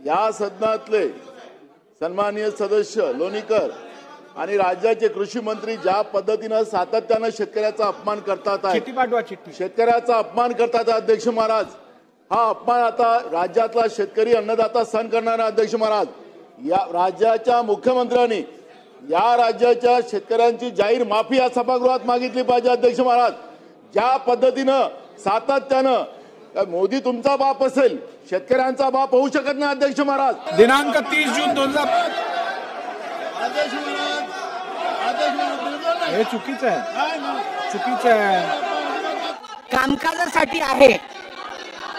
या सदनातले सन्माननीय सदस्य लोणीकर आणि राज्याचे कृषी मंत्री ज्या पद्धतीने सातत्याने शेतकऱ्याचा अपमान करतात शेतकऱ्याचा अपमान करतात अध्यक्ष महाराज, हा अपमान आता राज्यातला शेतकरी अन्नदाता सहन करणारा अध्यक्ष महाराज, या राज्याच्या मुख्यमंत्र्यांनी या राज्याच्या शेतकऱ्यांची जाहीर माफी या सभागृहात मागितली पाहिजे अध्यक्ष महाराज। ज्या पद्धतीनं सातत्यानं मोदी तुमचा बाप असेल, शेतकऱ्यांचा बाप होऊ शकत नाही अध्यक्ष महाराज। दिनांक 30 जून 2000 अध्यक्ष महाराज हे चुकीचं आहे। कामकाजासाठी आहे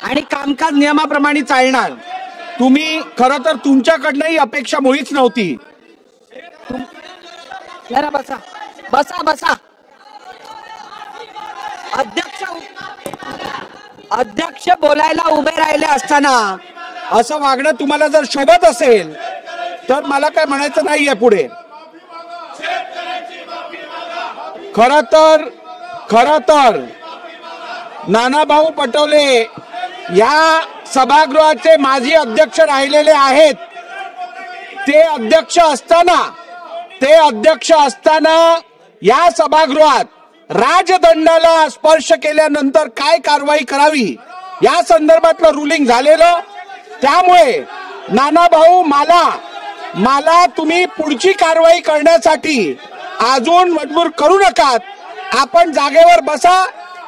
आणि कामकाज नियमाप्रमाणे चालणार। तुम्ही खरं तर तुमच्याकडनंही अपेक्षा मुळीच नव्हती। जरा बसा बसा बसा। अध्यक्ष बोलायला उभे राहिले असताना असं वागणं तुम्हाला जर शोभत असेल तर मला काय म्हणायचं नाहीये पुढे। खरं तर नानाभाऊ पटोले या सभागृहाचे माजी अध्यक्ष राहिलेले आहेत। ते अध्यक्ष असताना या सभागृहात राजदंडाला स्पर्श केल्यानंतर काय कारवाई करावी या संदर्भातलं रुलिंग झालेलं। त्यामुळे नानाभाऊ मला तुम्ही पुढची कारवाई करण्यासाठी अजून मजबूर करू नका। आपण जागेवर बसा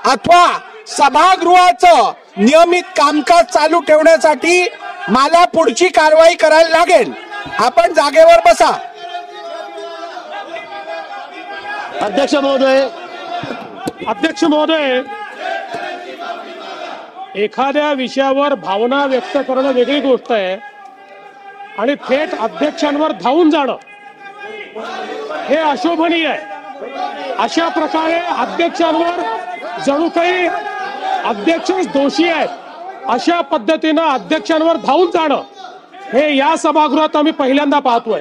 अथवा सभागृहाचं नियमित कामकाज चालू ठेवण्यासाठी मला पुढची कारवाई करायला लागेल। आपण जागेवर बसा। अध्यक्ष महोदय, एखाद्या विषयावर भावना व्यक्त करणं वेगळी गोष्ट आहे आणि थेट अध्यक्षांवर धावून जाणं हे अशोभनीय आहे। अशा प्रकारे अध्यक्षांवर जणू काही अध्यक्षच दोषी आहेत अशा पद्धतीनं अध्यक्षांवर धावून जाणं हे या सभागृहात आम्ही पहिल्यांदा पाहतोय।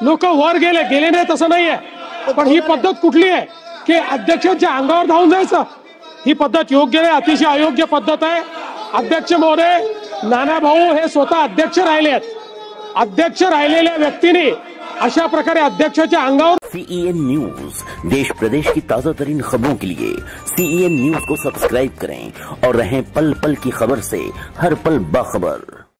लोक वर गेले नाही तसं नाहीये, पण ही पद्धत कुठली आहे की अध्यक्षांच्या अंगावर धावून जायचं? ही पद्धत योग्य नाही, अतिशय अयोग्य पद्धत आहे। अध्यक्ष महोदय, नानाभाऊ हे स्वतः अध्यक्ष राहिले आहेत। अध्यक्ष राहिलेल्या व्यक्तीने अशा प्रकारे अध्यक्षाच्या अंगावर। CEN न्यूज देश प्रदेश की ताजा तरीन खबरों के लिए CEN न्यूज को सब्सक्राइब करें और रहें पल पल की खबर से हर पल बाखबर।